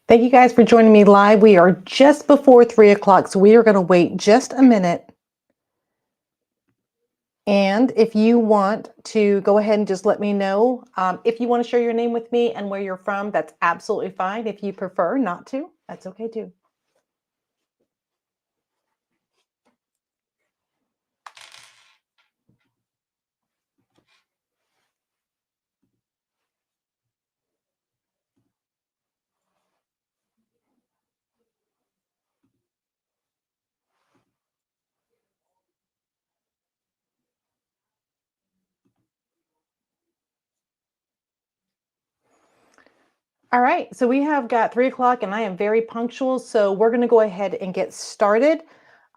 Thank you guys for joining me live. We are just before 3 o'clock, so we are going to wait just a minute. And if you want to go ahead and just let me know, if you want to share your name with me and where you're from, that's absolutely fine. If you prefer not to, that's okay too. All right, so we have got 3 o'clock and I am very punctual, so we're going to go ahead and get started.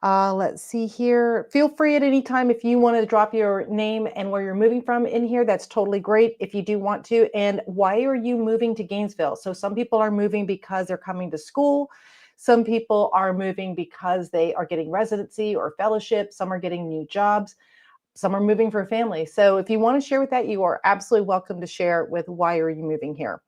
Let's see here. Feel free at any time if you want to drop your name and where you're moving from in here. That's totally great if you do want to. And why are you moving to Gainesville? So some people are moving because they're coming to school. Some people are moving because they are getting residency or fellowship. Some are getting new jobs. Some are moving for family. So if you want to share with that, you are absolutely welcome to share with why are you moving here.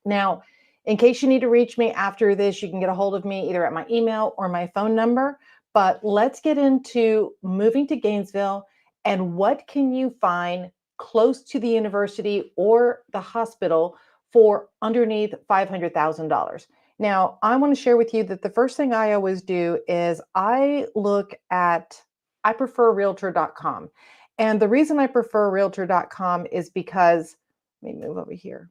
Now, in case you need to reach me after this, you can get a hold of me either at my email or my phone number. But let's get into moving to Gainesville and what can you find close to the university or the hospital for underneath $500,000. Now, I want to share with you that the first thing I always do is I prefer realtor.com. And the reason I prefer realtor.com is because, let me move over here.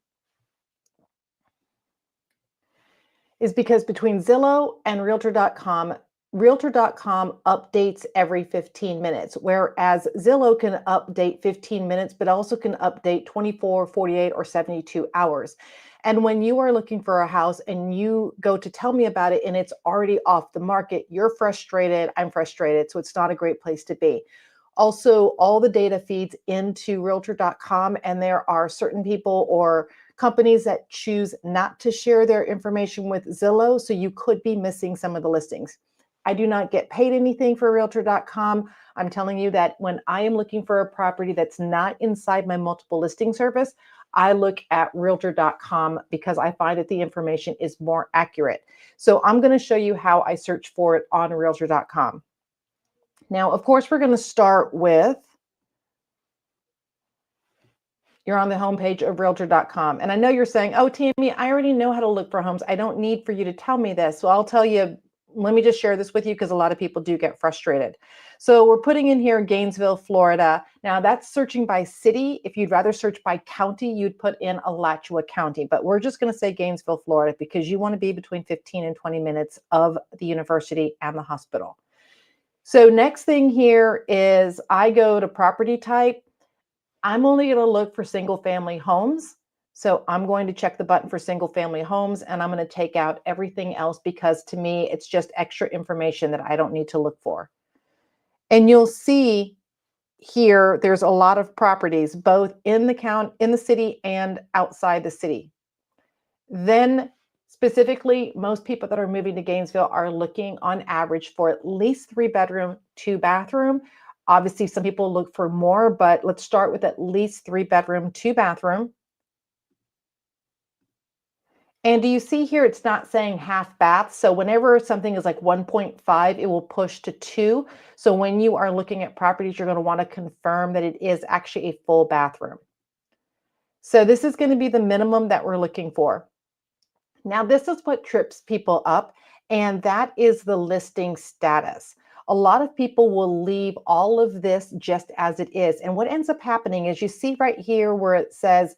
Is because between Zillow and realtor.com updates every 15 minutes, whereas Zillow can update 15 minutes, but also can update 24, 48, or 72 hours. And when you are looking for a house and you go to tell me about it and it's already off the market, you're frustrated, I'm frustrated, so it's not a great place to be. Also, all the data feeds into realtor.com, and there are certain people or companies that choose not to share their information with Zillow, so you could be missing some of the listings. I do not get paid anything for realtor.com. I'm telling you that when I am looking for a property that's not inside my multiple listing service, I look at realtor.com because I find that the information is more accurate. So I'm going to show you how I search for it on realtor.com. Now, of course, we're going to start with, you're on the homepage of realtor.com. And I know you're saying, oh, Tammy, I already know how to look for homes. I don't need for you to tell me this. So I'll tell you, let me just share this with you because a lot of people do get frustrated. So we're putting in here Gainesville, Florida. Now that's searching by city. If you'd rather search by county, you'd put in Alachua County. But we're just going to say Gainesville, Florida, because you want to be between 15 and 20 minutes of the university and the hospital. So next thing here is I go to property type. I'm only going to look for single family homes. So I'm going to check the button for single family homes and I'm going to take out everything else because to me, it's just extra information that I don't need to look for. And you'll see here, there's a lot of properties, both in the city and outside the city. Then specifically, most people that are moving to Gainesville are looking on average for at least 3-bedroom, 2-bathroom. Obviously, some people look for more, but let's start with at least 3-bedroom, 2-bathroom. And do you see here, it's not saying half bath. So whenever something is like 1.5, it will push to 2. So when you are looking at properties, you're going to want to confirm that it is actually a full bathroom. So this is going to be the minimum that we're looking for. Now, this is what trips people up, and that is the listing status. A lot of people will leave all of this just as it is. And what ends up happening is you see right here where it says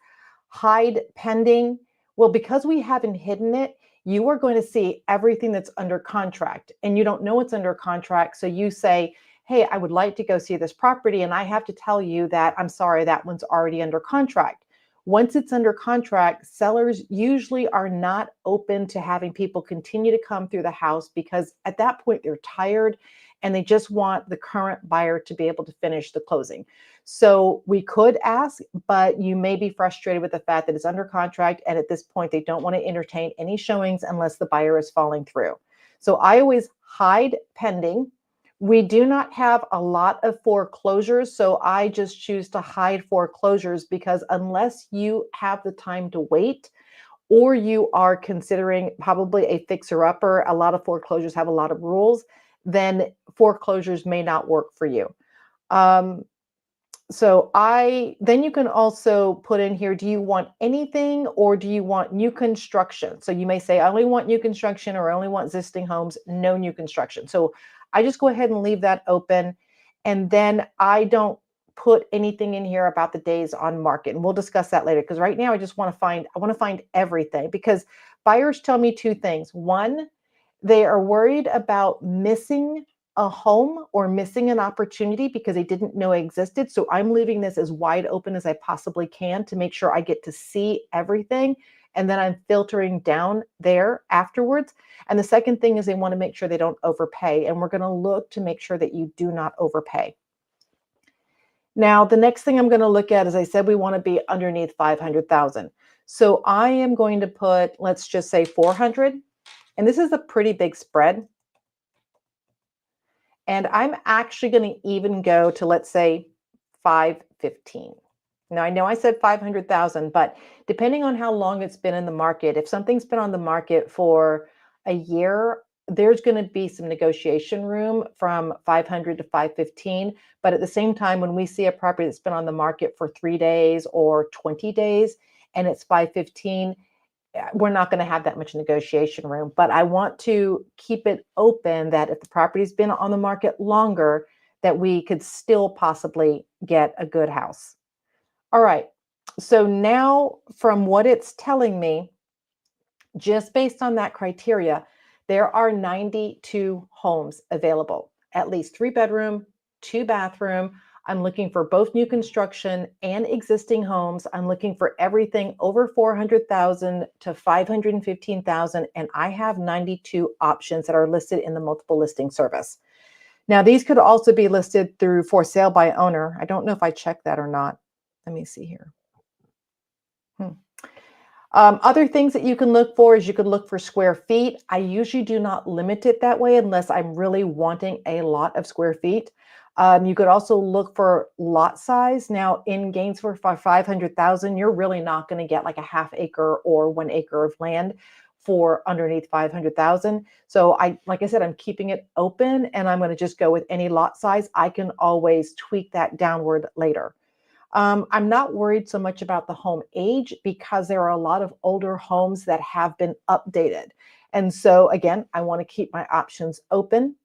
hide pending. Well, because we haven't hidden it, you are going to see everything that's under contract and you don't know it's under contract. So you say, hey, I would like to go see this property. And I have to tell you that I'm sorry, that one's already under contract. Once it's under contract, sellers usually are not open to having people continue to come through the house because at that point they're tired and they just want the current buyer to be able to finish the closing. So we could ask, but you may be frustrated with the fact that it's under contract and at this point they don't want to entertain any showings unless the buyer is falling through. So I always hide pending. We do not have a lot of foreclosures, so I just choose to hide foreclosures because unless you have the time to wait or you are considering probably a fixer-upper, a lot of foreclosures have a lot of rules, then foreclosures may not work for you. Um, then you can also put in here, do you want anything or do you want new construction? So you may say, I only want new construction or I only want existing homes, no new construction. So I just go ahead and leave that open. And then I don't put anything in here about the days on market. And we'll discuss that later, because right now I want to find everything, because buyers tell me two things. One, they are worried about missing a home or missing an opportunity because they didn't know it existed. So I'm leaving this as wide open as I possibly can to make sure I get to see everything. And then I'm filtering down there afterwards. And the second thing is they want to make sure they don't overpay. And we're going to look to make sure that you do not overpay. Now, the next thing I'm going to look at, as I said, we want to be underneath 500,000. So I am going to put, let's just say 400. And this is a pretty big spread. And I'm actually going to even go to, let's say, 515. Now, I know I said 500,000, but depending on how long it's been in the market, if something's been on the market for a year, there's going to be some negotiation room from 500 to 515. But at the same time, when we see a property that's been on the market for 3 days or 20 days and it's 515, we're not going to have that much negotiation room. But I want to keep it open that if the property's been on the market longer, that we could still possibly get a good house. All right. So now from what it's telling me, just based on that criteria, there are 92 homes available, at least 3-bedroom, 2-bathroom. I'm looking for both new construction and existing homes. I'm looking for everything over 400,000 to 515,000, and I have 92 options that are listed in the multiple listing service. Now, these could also be listed through for sale by owner. I don't know if I checked that or not. Let me see here. Other things that you can look for is you could look for square feet. I usually do not limit it that way unless I'm really wanting a lot of square feet. You could also look for lot size. Now in Gainesville for 500,000, you're really not going to get like a half acre or 1 acre of land for underneath 500,000. So like I said, I'm keeping it open and I'm going to just go with any lot size. I can always tweak that downward later. I'm not worried so much about the home age because there are a lot of older homes that have been updated. And so again, I want to keep my options open.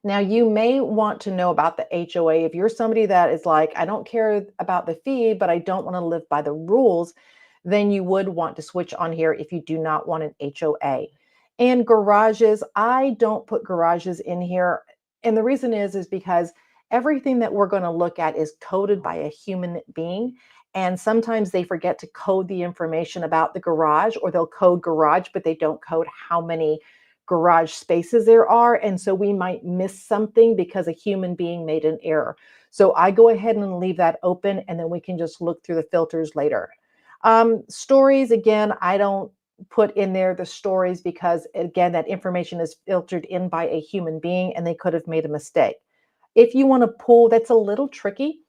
Now, you may want to know about the HOA. If you're somebody that is like, I don't care about the fee, but I don't want to live by the rules, then you would want to switch on here if you do not want an HOA. And garages, I don't put garages in here. And the reason is because everything that we're going to look at is coded by a human being. And sometimes they forget to code the information about the garage, or they'll code garage, but they don't code how many garage spaces there are. And so we might miss something because a human being made an error. So I go ahead and leave that open, and then we can just look through the filters later. Stories, again, I don't put in there the stories because, again, that information is filtered in by a human being and they could have made a mistake. If you want to pull, that's a little tricky.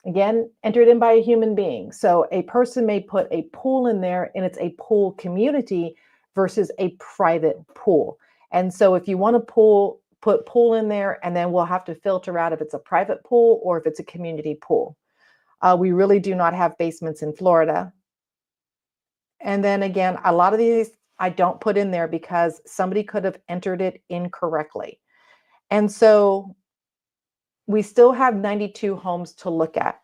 Again, entered in by a human being. So a person may put a pool in there and it's a pool community versus a private pool. And so if you want to put pool in there, and then we'll have to filter out if it's a private pool or if it's a community pool. We really do not have basements in Florida. And then again, a lot of these I don't put in there because somebody could have entered it incorrectly. And so we still have 92 homes to look at.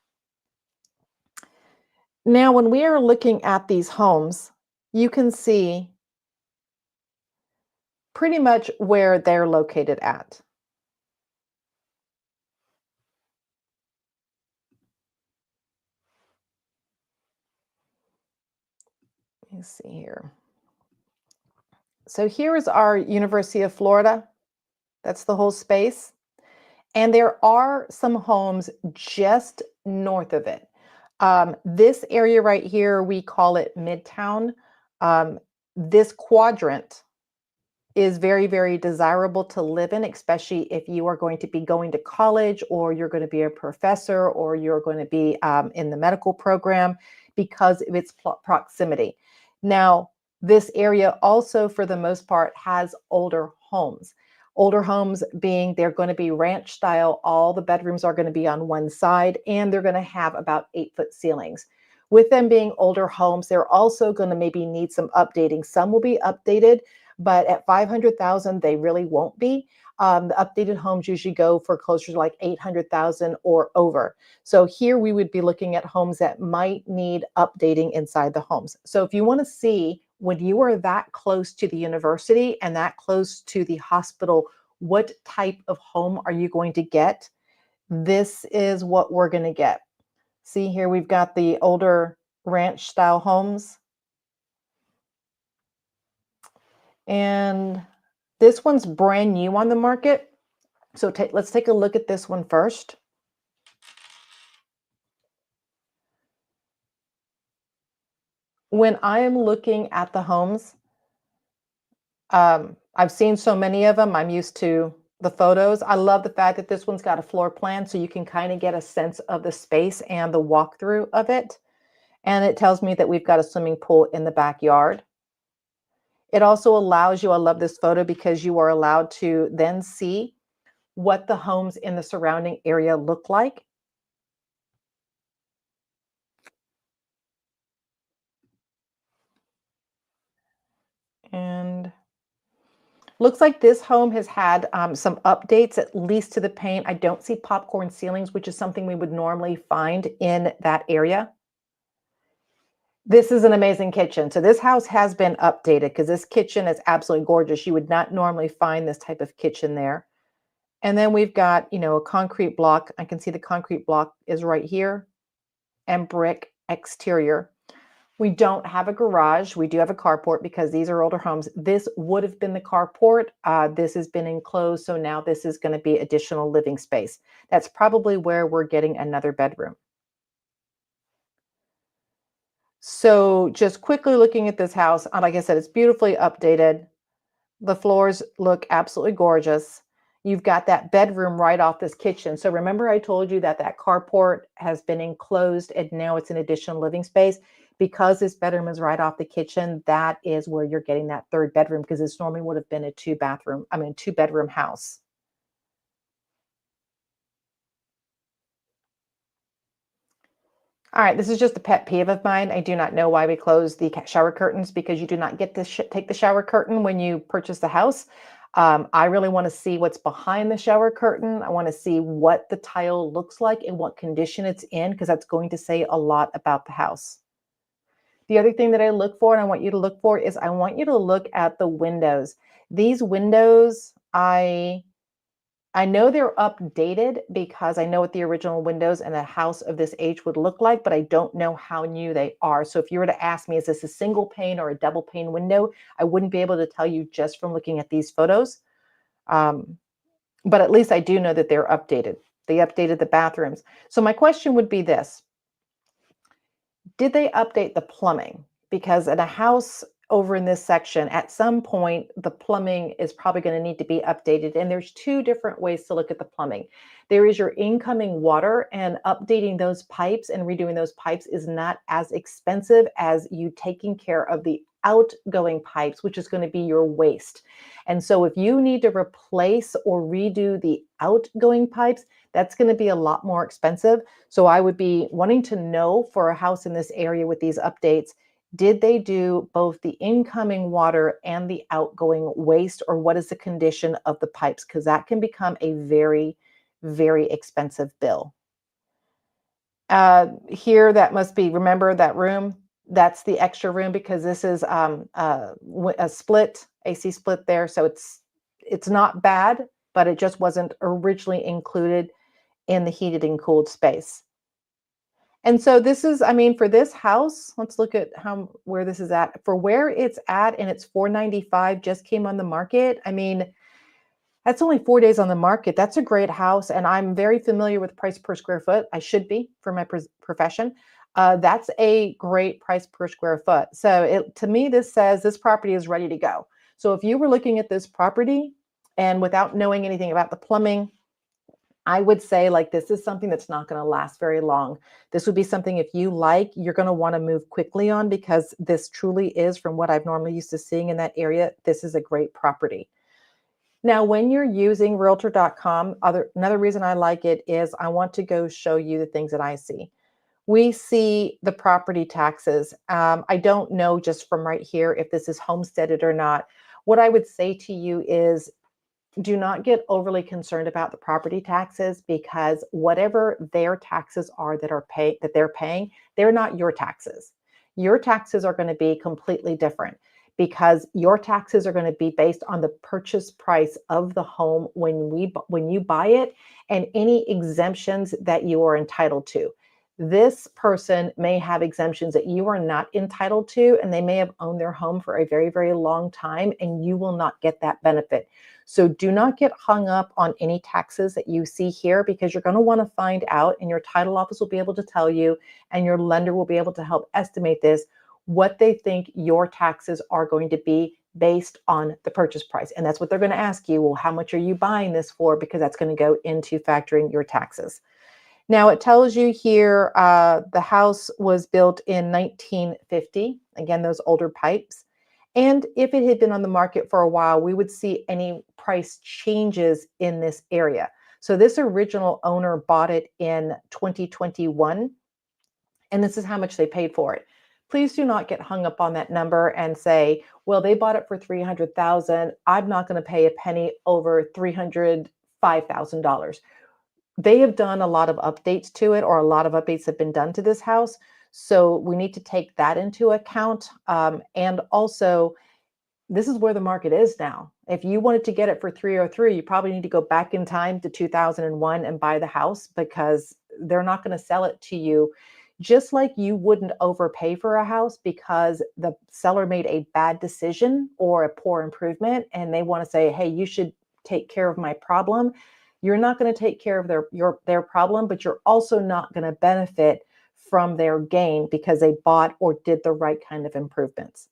Now, when we are looking at these homes, you can see pretty much where they're located at. Let me see here. So here is our University of Florida. That's the whole space. And there are some homes just north of it. This area right here, we call it Midtown. This quadrant is very, very desirable to live in, especially if you are going to be going to college, or you're going to be a professor, or you're going to be in the medical program, because of its proximity. Now, this area also, for the most part, has older homes. Older homes being they're going to be ranch style. All the bedrooms are going to be on one side, and they're going to have about 8-foot ceilings. With them being older homes, they're also going to maybe need some updating. Some will be updated, but at 500,000, they really won't be. The updated homes usually go for closer to like 800,000 or over. So here we would be looking at homes that might need updating inside the homes. So if you want to see when you are that close to the university and that close to the hospital, what type of home are you going to get? This is what we're going to get. See here, we've got the older ranch style homes. And this one's brand new on the market. So let's take a look at this one first. When I am looking at the homes, I've seen so many of them. I'm used to the photos. I love the fact that this one's got a floor plan so you can kind of get a sense of the space and the walkthrough of it. And it tells me that we've got a swimming pool in the backyard. It also allows you, I love this photo because you are allowed to then see what the homes in the surrounding area look like. And looks like this home has had some updates, at least to the paint. I don't see popcorn ceilings, which is something we would normally find in that area. This is an amazing kitchen. So this house has been updated because this kitchen is absolutely gorgeous. You would not normally find this type of kitchen there. And then we've got, a concrete block. I can see the concrete block is right here, and brick exterior. We don't have a garage. We do have a carport because these are older homes. This would have been the carport. This has been enclosed, so now this is going to be additional living space. That's probably where we're getting another bedroom. So just quickly looking at this house, like I said, it's beautifully updated. The floors look absolutely gorgeous. You've got that bedroom right off this kitchen. So remember I told you that that carport has been enclosed and now it's an additional living space. Because this bedroom is right off the kitchen, that is where you're getting that third bedroom because this normally would have been a two-bedroom house. All right, this is just a pet peeve of mine. I do not know why we close the shower curtains because you do not get to take the shower curtain when you purchase the house. I really want to see what's behind the shower curtain. I want to see what the tile looks like and what condition it's in because that's going to say a lot about the house. The other thing that I look for and I want you to look for is I want you to look at the windows. These windows, I know they're updated because I know what the original windows in a house of this age would look like, but I don't know how new they are. So if you were to ask me, is this a single pane or a double pane window? I wouldn't be able to tell you just from looking at these photos. But at least I do know that they're updated. They updated the bathrooms. So my question would be this. Did they update the plumbing? Because in a house over in this section, at some point, the plumbing is probably going to need to be updated. And there's two different ways to look at the plumbing. There is your incoming water, and updating those pipes and redoing those pipes is not as expensive as you taking care of the outgoing pipes, which is going to be your waste. And so if you need to replace or redo the outgoing pipes, that's going to be a lot more expensive. So I would be wanting to know for a house in this area with these updates, did they do both the incoming water and the outgoing waste, or what is the condition of the pipes? Because that can become a very, very expensive bill. Here, that must be, remember that room? That's the extra room because this is a split, AC split there. So it's not bad, but it just wasn't originally included in the heated and cooled space. And so this is, for this house, let's look at where this is at. For where it's at, and it's $495, just came on the market. That's only 4 days on the market. That's a great house, and I'm very familiar with price per square foot. I should be for my profession. That's a great price per square foot. So to me, this says this property is ready to go. So if you were looking at this property and without knowing anything about the plumbing, I would say like this is something that's not going to last very long. This would be something if you like, you're going to want to move quickly on because this truly is from what I've normally used to seeing in that area. This is a great property. Now, when you're using realtor.com, another reason I like it is I want to go show you the things that I see. We see the property taxes. I don't know just from right here if this is homesteaded or not. What I would say to you is do not get overly concerned about the property taxes because whatever their taxes are that they're paying, they're not your taxes. Your taxes are going to be completely different because your taxes are going to be based on the purchase price of the home when you buy it and any exemptions that you are entitled to. This person may have exemptions that you are not entitled to, and they may have owned their home for a very, very long time, and you will not get that benefit. So do not get hung up on any taxes that you see here because you're going to want to find out, and your title office will be able to tell you, and your lender will be able to help estimate this, what they think your taxes are going to be based on the purchase price. And that's what they're going to ask you. Well, how much are you buying this for? Because that's going to go into factoring your taxes. Now it tells you here the house was built in 1950. Again, those older pipes. And if it had been on the market for a while, we would see any price changes in this area. So this original owner bought it in 2021, and this is how much they paid for it. Please do not get hung up on that number and say, well, they bought it for $300,000. I'm not going to pay a penny over $305,000. They have done a lot of updates to it, or a lot of updates have been done to this house. So we need to take that into account. And also, this is where the market is now. If you wanted to get it for 303, you probably need to go back in time to 2001 and buy the house because they're not going to sell it to you. Just like you wouldn't overpay for a house because the seller made a bad decision or a poor improvement and they want to say, hey, you should take care of my problem. You're not going to take care of their problem, but you're also not going to benefit from their gain because they bought or did the right kind of improvements.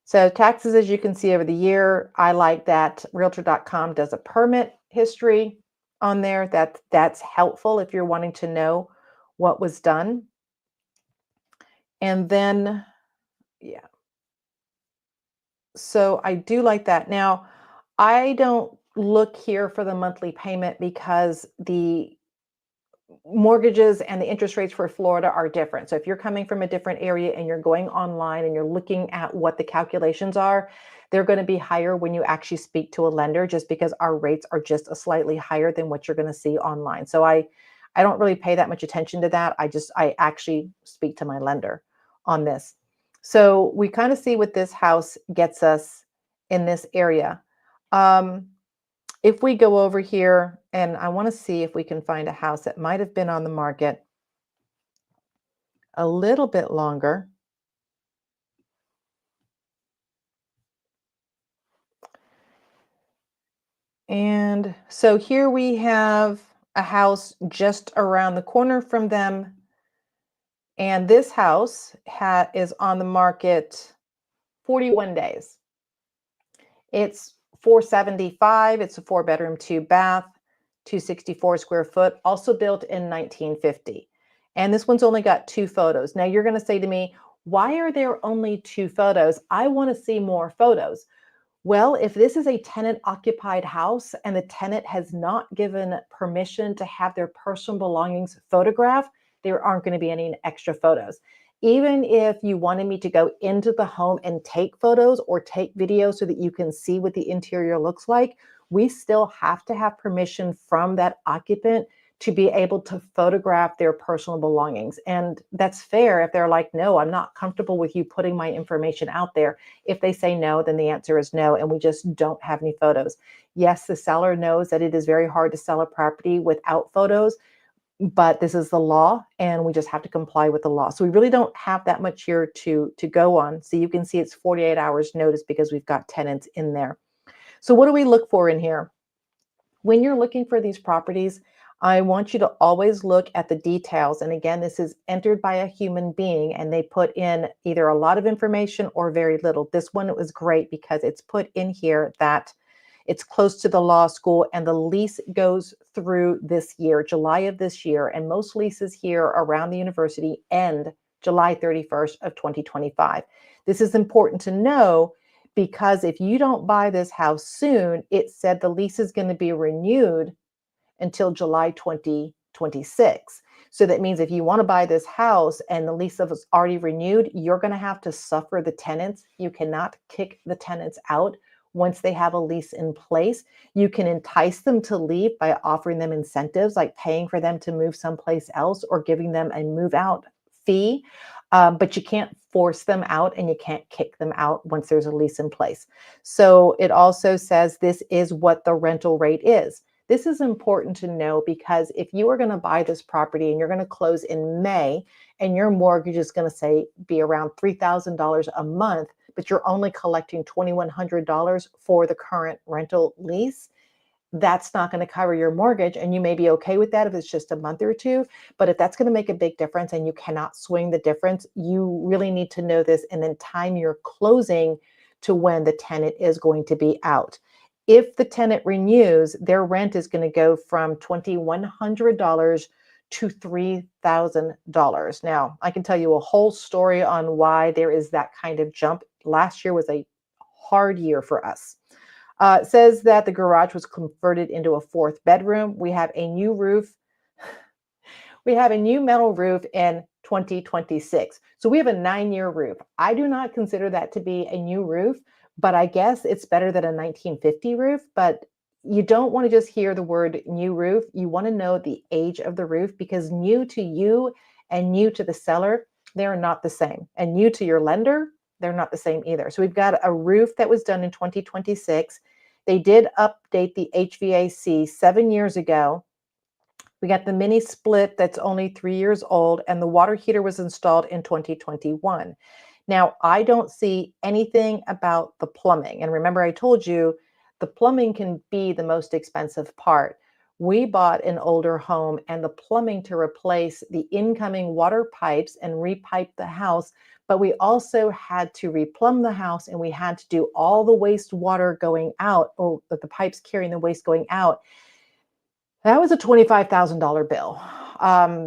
So taxes, as you can see over the year, I like that realtor.com does a permit history on there. That's helpful if you're wanting to know what was done. And then, yeah. So I do like that. Now, I don't look here for the monthly payment because the mortgages and the interest rates for Florida are different. So if you're coming from a different area and you're going online and you're looking at what the calculations are, they're going to be higher when you actually speak to a lender just because our rates are just a slightly higher than what you're going to see online. So I don't really pay that much attention to that. I actually speak to my lender on this. So we kind of see what this house gets us in this area. If we go over here, and I want to see if we can find a house that might have been on the market a little bit longer. And so here we have a house just around the corner from them. And this house is on the market 41 days. It's 475. It's a 4-bedroom, 2-bath, 264 square foot, also built in 1950. And this one's only got 2 photos. Now you're going to say to me, why are there only 2 photos? I want to see more photos. Well, if this is a tenant occupied house and the tenant has not given permission to have their personal belongings photographed, there aren't going to be any extra photos. Even if you wanted me to go into the home and take photos or take videos so that you can see what the interior looks like, we still have to have permission from that occupant to be able to photograph their personal belongings. And that's fair if they're like, no, I'm not comfortable with you putting my information out there. If they say no, then the answer is no, and we just don't have any photos. Yes, the seller knows that it is very hard to sell a property without photos, but this is the law and we just have to comply with the law. So we really don't have that much here to go on. So you can see it's 48 hours notice because we've got tenants in there. So what do we look for in here? When you're looking for these properties, I want you to always look at the details. And again, this is entered by a human being and they put in either a lot of information or very little. This one was great because it's put in here that It's close to the law school, and the lease goes through this year, July of this year. And most leases here around the university end July 31st of 2025. This is important to know because if you don't buy this house soon, it said the lease is going to be renewed until July 2026. So that means if you want to buy this house and the lease is already renewed, you're going to have to suffer the tenants. You cannot kick the tenants out once they have a lease in place. You can entice them to leave by offering them incentives like paying for them to move someplace else or giving them a move out fee. But you can't force them out and you can't kick them out once there's a lease in place. So it also says this is what the rental rate is. This is important to know because if you are going to buy this property and you're going to close in May and your mortgage is going to say be around $3,000 a month, but you're only collecting $2,100 for the current rental lease, that's not going to cover your mortgage. And you may be okay with that if it's just a month or two. But if that's going to make a big difference and you cannot swing the difference, you really need to know this and then time your closing to when the tenant is going to be out. If the tenant renews, their rent is going to go from $2,100 to $3,000. Now, I can tell you a whole story on why there is that kind of jump. Last year was a hard year for us. It says that the garage was converted into a fourth bedroom. We have a new roof. We have a new metal roof in 2026. So we have a 9-year roof. I do not consider that to be a new roof, but I guess it's better than a 1950 roof. But you don't want to just hear the word new roof. You want to know the age of the roof because new to you and new to the seller, they're not the same. And new to your lender, they're not the same either. So we've got a roof that was done in 2026. They did update the HVAC 7 years ago. We got the mini split that's only 3 years old, and the water heater was installed in 2021. Now, I don't see anything about the plumbing. And remember, I told you the plumbing can be the most expensive part. We bought an older home, and the plumbing to replace the incoming water pipes and repipe the house, but we also had to replumb the house, and we had to do all the wastewater going out, or the pipes carrying the waste going out. That was a $25,000 bill.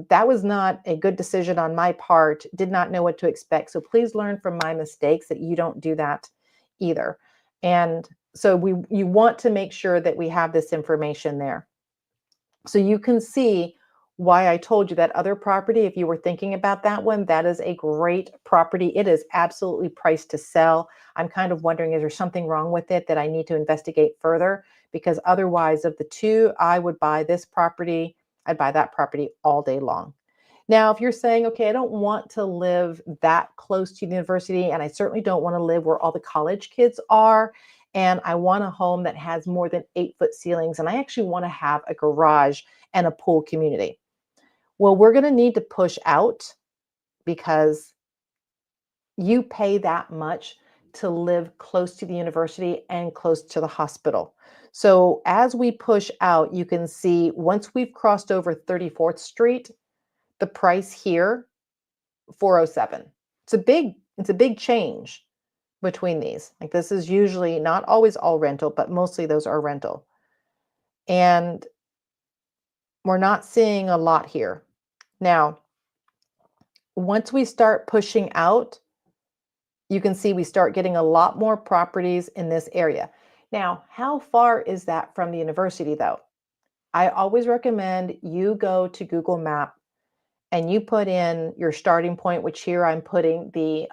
That was not a good decision on my part. Did not know what to expect. So please learn from my mistakes that you don't do that either. And so you want to make sure that we have this information there. So you can see why I told you that other property, if you were thinking about that one, that is a great property. It is absolutely priced to sell. I'm kind of wondering, is there something wrong with it that I need to investigate further? Because otherwise, of the two, I would buy this property. I'd buy that property all day long. Now, if you're saying, okay, I don't want to live that close to the university, and I certainly don't want to live where all the college kids are, and I want a home that has more than 8-foot ceilings, and I actually want to have a garage and a pool community. Well, we're going to need to push out because you pay that much to live close to the university and close to the hospital. So as we push out, you can see once we've crossed over 34th Street, the price here, 407. It's a big change between these. Like this is usually not always all rental, but mostly those are rental. And we're not seeing a lot here. Now, once we start pushing out, you can see we start getting a lot more properties in this area. Now, how far is that from the university though? I always recommend you go to Google Map and you put in your starting point, which here I'm putting the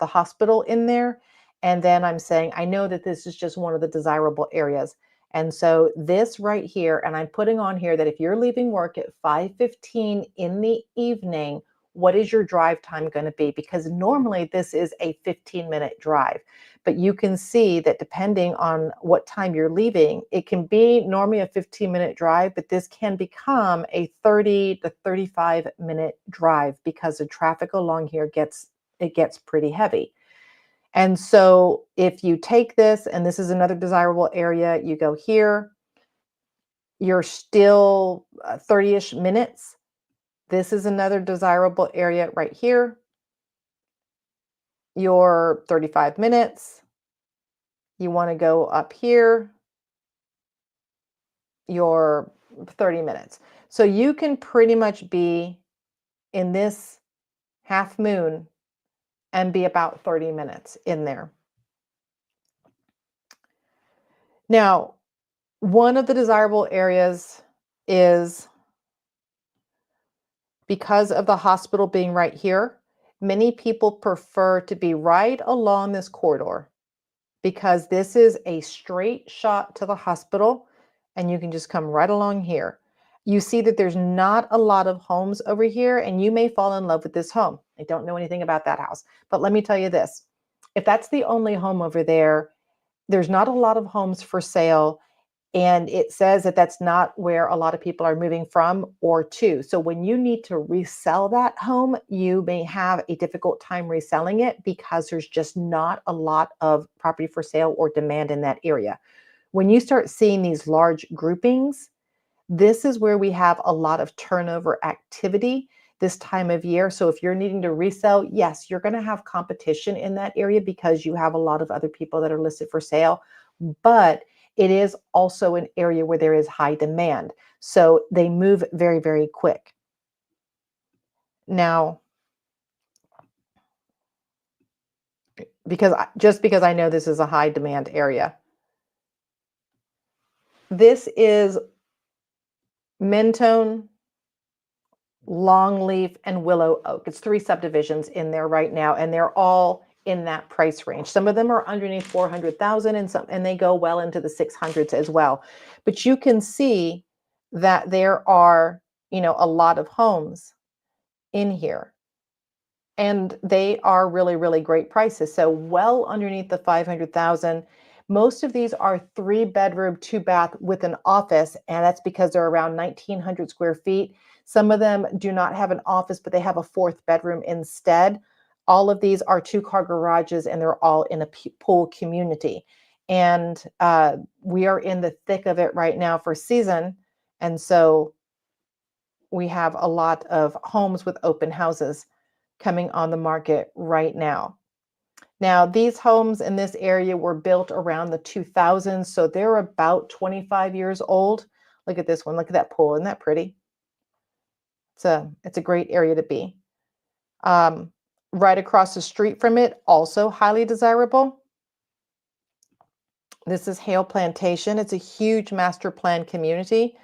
hospital in there. And then I'm saying, I know that this is just one of the desirable areas. And so this right here, and I'm putting on here that if you're leaving work at 5:15 in the evening, what is your drive time going to be? Because normally this is a 15-minute drive. But you can see that depending on what time you're leaving, it can be normally a 15-minute drive, but this can become a 30 to 35-minute drive because the traffic along here gets pretty heavy. And so if you take this, and this is another desirable area, you go here, you're still 30-ish minutes. This is another desirable area right here. You're 35 minutes. You want to go up here. your 30 minutes. So you can pretty much be in this half moon and be about 30 minutes in there. Now, one of the desirable areas is because of the hospital being right here, many people prefer to be right along this corridor because this is a straight shot to the hospital and you can just come right along here. You see that there's not a lot of homes over here and you may fall in love with this home. I don't know anything about that house, but let me tell you this. If that's the only home over there, there's not a lot of homes for sale. And it says that that's not where a lot of people are moving from or to. So when you need to resell that home, you may have a difficult time reselling it because there's just not a lot of property for sale or demand in that area. When you start seeing these large groupings, this is where we have a lot of turnover activity this time of year. So if you're needing to resell, yes, you're going to have competition in that area because you have a lot of other people that are listed for sale. But it is also an area where there is high demand. So they move very, very quick. Now, because I know this is a high demand area, this is Mentone, Longleaf, and Willow Oak. It's 3 subdivisions in there right now, and they're all in that price range. Some of them are underneath 400,000 and they go well into the 600s as well. But you can see that there are, a lot of homes in here. And they are really, really great prices. So well underneath the 500,000. Most of these are 3-bedroom, 2-bath with an office, and that's because they're around 1,900 square feet. Some of them do not have an office, but they have a 4th bedroom instead. All of these are 2-car garages, and they're all in a pool community. And we are in the thick of it right now for season, and so we have a lot of homes with open houses coming on the market right now. Now, these homes in this area were built around the 2000s, so they're about 25 years old. Look at this one. Look at that pool. Isn't that pretty? It's a great area to be. Right across the street from it, also highly desirable. This is Hale Plantation. It's a huge master plan community.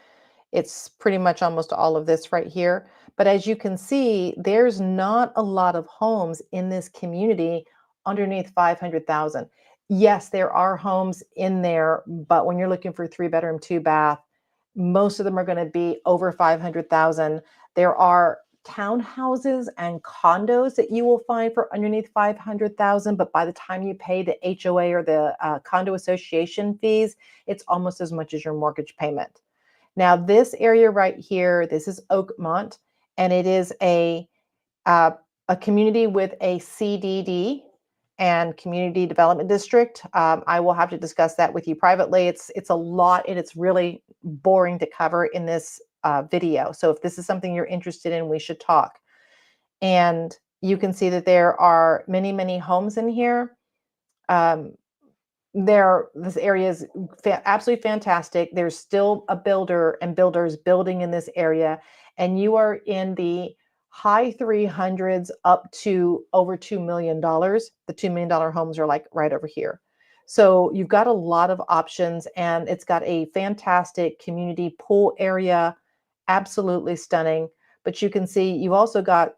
It's pretty much almost all of this right here. But as you can see, there's not a lot of homes in this community underneath 500,000. Yes, there are homes in there, but when you're looking for 3-bedroom, 2-bath, most of them are going to be over 500,000. There are townhouses and condos that you will find for underneath 500,000, but by the time you pay the HOA or the condo association fees, it's almost as much as your mortgage payment. Now, this area right here, this is Oakmont, and it is a community with a CDD and community development district. I will have to discuss that with you privately. It's a lot, and it's really boring to cover in this video. So if this is something you're interested in, we should talk. And you can see that there are many, many homes in here. This area is absolutely fantastic. There's still a builder and builders building in this area, and you are in the high 300s up to over $2 million. The $2 million homes are like right over here. So you've got a lot of options, and it's got a fantastic community pool area, absolutely stunning. But you can see you got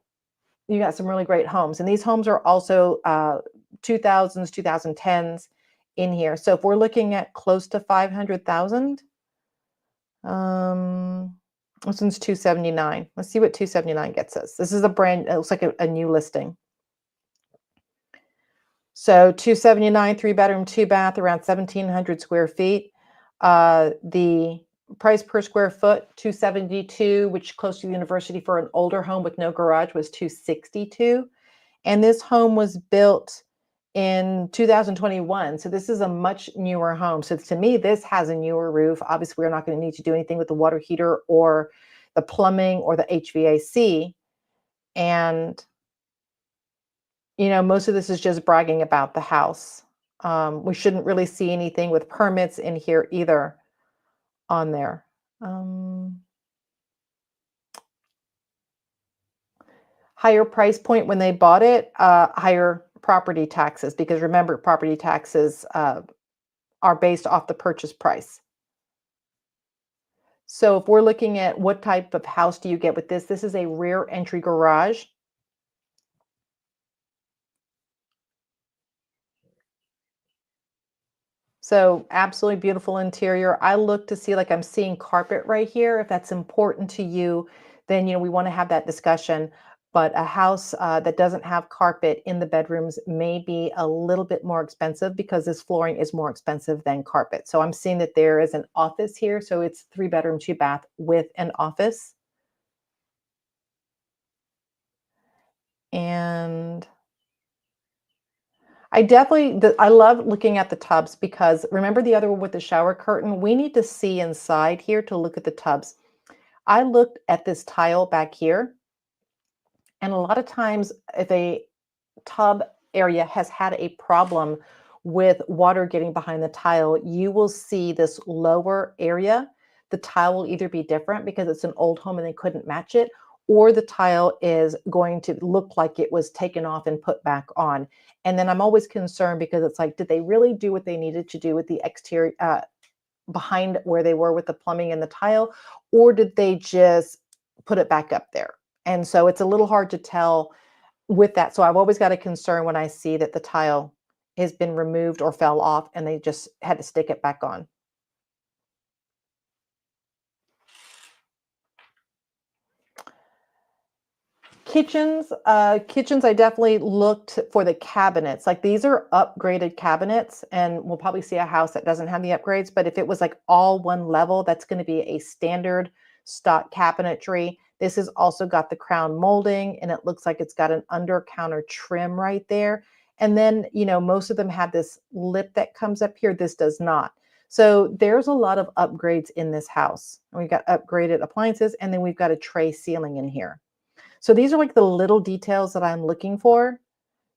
some really great homes, and these homes are also 2000s, 2010s in here. So if we're looking at close to 500,000, this one's 279. Let's see what 279 gets us. This is it looks like a new listing. So 279, 3-bedroom, 2-bath, around 1,700 square feet. The price per square foot, 272, which close to the university for an older home with no garage was 262. And this home was built in 2021. So this is a much newer home. So to me, this has a newer roof. Obviously, we're not going to need to do anything with the water heater or the plumbing or the HVAC. And, most of this is just bragging about the house. We shouldn't really see anything with permits in here either on there. Um, Higher price point when they bought it, higher property taxes, because remember, property taxes are based off the purchase price. So if we're looking at what type of house do you get with this is a rear entry garage. So absolutely beautiful interior. I look to see, like, I'm seeing carpet right here. If that's important to you, then we want to have that discussion. But a house that doesn't have carpet in the bedrooms may be a little bit more expensive because this flooring is more expensive than carpet. So I'm seeing that there is an office here. So it's 3 bedroom, 2 bath with an office. And I love looking at the tubs because remember the other one with the shower curtain? We need to see inside here to look at the tubs. I looked at this tile back here, and a lot of times if a tub area has had a problem with water getting behind the tile, you will see this lower area. The tile will either be different because it's an old home and they couldn't match it, or the tile is going to look like it was taken off and put back on. And then I'm always concerned because it's like, did they really do what they needed to do with the exterior behind where they were with the plumbing and the tile, or did they just put it back up there? And so it's a little hard to tell with that. So I've always got a concern when I see that the tile has been removed or fell off and they just had to stick it back on. Kitchens, I definitely looked for the cabinets. Like, these are upgraded cabinets, and we'll probably see a house that doesn't have the upgrades, but if it was like all one level, that's going to be a standard stock cabinetry. This has also got the crown molding, and it looks like it's got an under counter trim right there. And then, most of them have this lip that comes up here. This does not. So there's a lot of upgrades in this house. And we've got upgraded appliances, and then we've got a tray ceiling in here. So these are like the little details that I'm looking for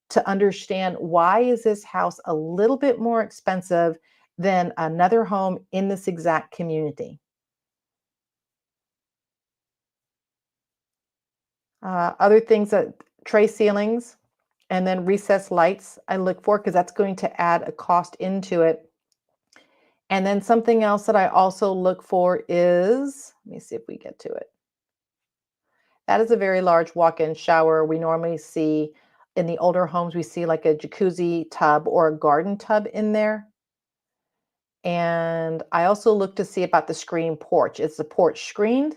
to understand, why is this house a little bit more expensive than another home in this exact community. Other things, that tray ceilings and then recessed lights I look for because that's going to add a cost into it. And then something else that I also look for is, let me see if we get to it. That is a very large walk-in shower. We normally see in the older homes, we see like a jacuzzi tub or a garden tub in there. And I also look to see about the screen porch. Is the porch screened,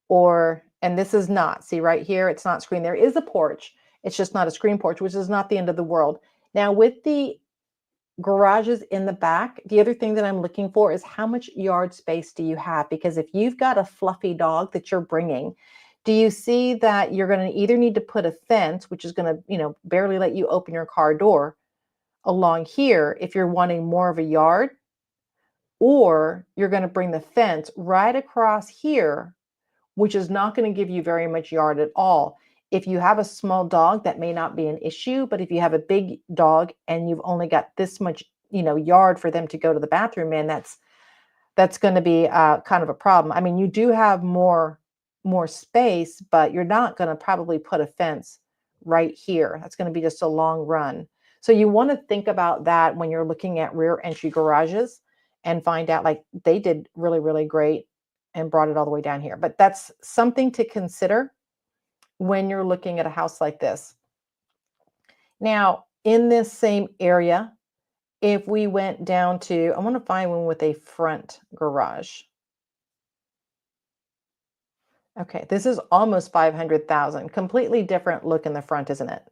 or, and this is not, see right here, it's not screened. There is a porch. It's just not a screen porch, which is not the end of the world. Now, with the garages in the back, the other thing that I'm looking for is how much yard space do you have? Because if you've got a fluffy dog that you're bringing, do you see that you're going to either need to put a fence, which is going to, barely let you open your car door along here if you're wanting more of a yard, or you're going to bring the fence right across here, which is not going to give you very much yard at all. If you have a small dog, that may not be an issue, but if you have a big dog and you've only got this much, yard for them to go to the bathroom in, that's going to be kind of a problem. I mean, you do have more space, but you're not going to probably put a fence right here. That's going to be just a long run. So you want to think about that when you're looking at rear entry garages and find out, like, they did really, really great and brought it all the way down here. But that's something to consider when you're looking at a house like this. Now, in this same area, if we went down to, I want to find one with a front garage. Okay, this is almost 500,000. Completely different look in the front, isn't it?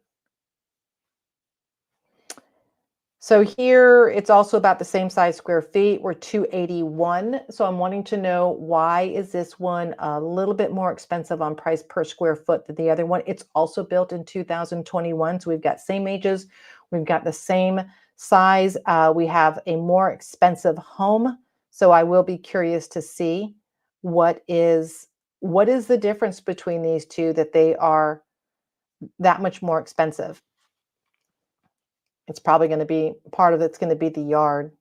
So here it's also about the same size square feet. We're 281. So I'm wanting to know, why is this one a little bit more expensive on price per square foot than the other one? It's also built in 2021. So we've got same ages. We've got the same size. We have a more expensive home. So I will be curious to see what is the difference between these two, that they are that much more expensive. It's probably going to be, part of it's going to be the yard.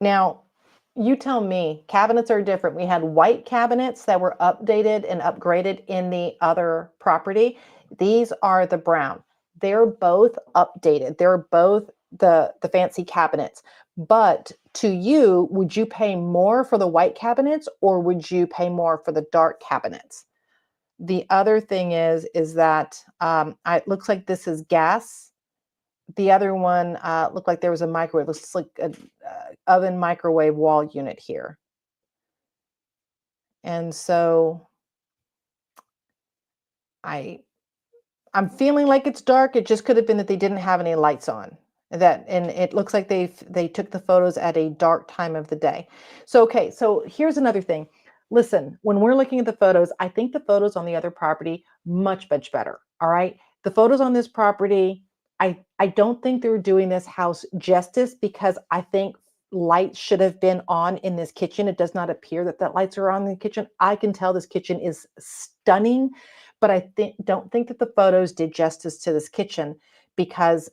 Now, you tell me, cabinets are different. We had white cabinets that were updated and upgraded in the other property. These are the brown. They're both updated. They're both the fancy cabinets. But to you, would you pay more for the white cabinets or would you pay more for the dark cabinets? The other thing is that it looks like this is gas. The other one looked like there was a microwave. Looks like a oven microwave wall unit here. And so I I'm feeling like it's dark. It just could have been that they didn't have any lights on. That and it looks like they took the photos at a dark time of the day. So okay, so here's another thing. Listen, when we're looking at the photos, I think the photos on the other property much better. All right. The photos on this property, I don't think they're doing this house justice because I think lights should have been on in this kitchen. It does not appear that lights are on in the kitchen. I can tell this kitchen is stunning, but I don't think that the photos did justice to this kitchen because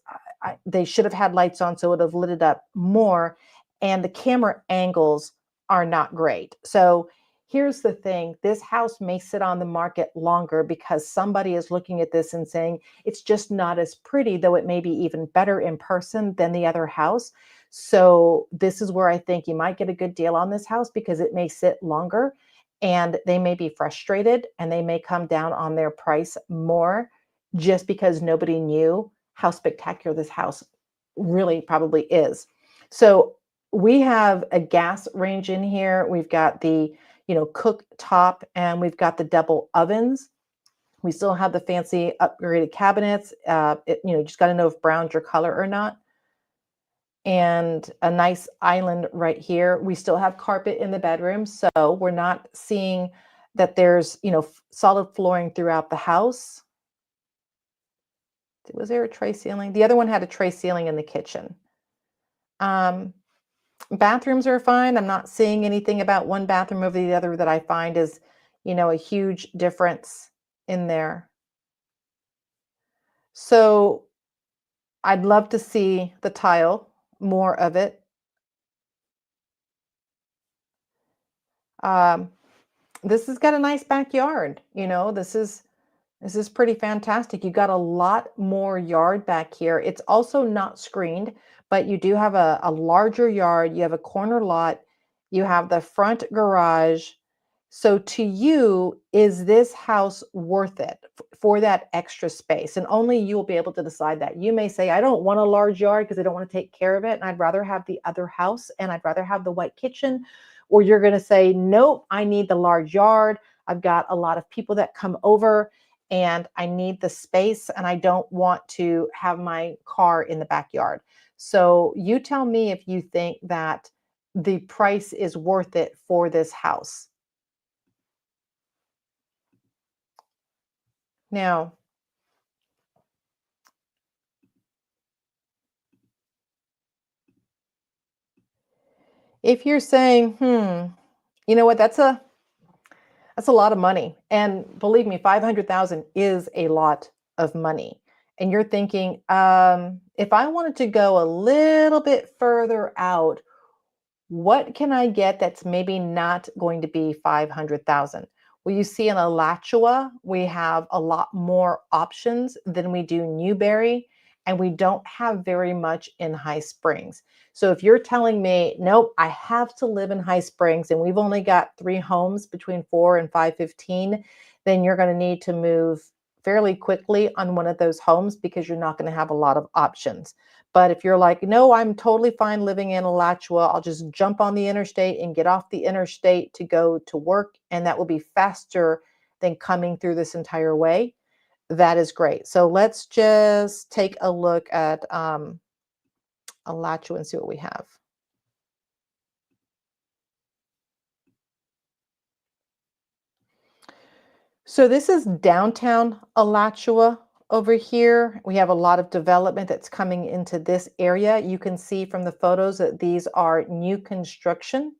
they should have had lights on so it would have lit it up more. And the camera angles are not great. So here's the thing, this house may sit on the market longer because somebody is looking at this and saying it's just not as pretty, though it may be even better in person than the other house. So this is where I think you might get a good deal on this house because it may sit longer and they may be frustrated and they may come down on their price more just because nobody knew how spectacular this house really probably is. So we have a gas range in here. We've got the, cooktop and we've got the double ovens. We still have the fancy upgraded cabinets. You just got to know if brown's your color or not, and a nice island right here. We still have carpet in the bedroom, so we're not seeing that there's, solid flooring throughout the house. Was there a tray ceiling? The other one had a tray ceiling in the kitchen. Bathrooms are fine. I'm not seeing anything about one bathroom over the other that I find is, a huge difference in there. So I'd love to see the tile, more of it. Um, this has got a nice backyard. This is pretty fantastic. You got a lot more yard back here. It's also not screened, but you do have a larger yard. You have a corner lot. You have the front garage. So to you, is this house worth it for that extra space? And only you will be able to decide that. You may say, I don't want a large yard because I don't want to take care of it. And I'd rather have the other house and I'd rather have the white kitchen. Or you're going to say, nope, I need the large yard. I've got a lot of people that come over and I need the space and I don't want to have my car in the backyard. So you tell me if you think that the price is worth it for this house. Now, if you're saying, you know what, that's a lot of money. And believe me, 500,000 is a lot of money. And you're thinking, if I wanted to go a little bit further out, what can I get that's maybe not going to be 500,000? Well, you see in Alachua, we have a lot more options than we do Newberry, and we don't have very much in High Springs. So if you're telling me, nope, I have to live in High Springs and we've only got 3 homes between 4 and 515, then you're going to need to move fairly quickly on one of those homes because you're not going to have a lot of options. But if you're like, no, I'm totally fine living in Alachua, I'll just jump on the interstate and get off the interstate to go to work, and that will be faster than coming through this entire way. That is great. So let's just take a look at Alachua and see what we have. So this is downtown Alachua over here. We have a lot of development that's coming into this area. You can see from the photos that these are new construction.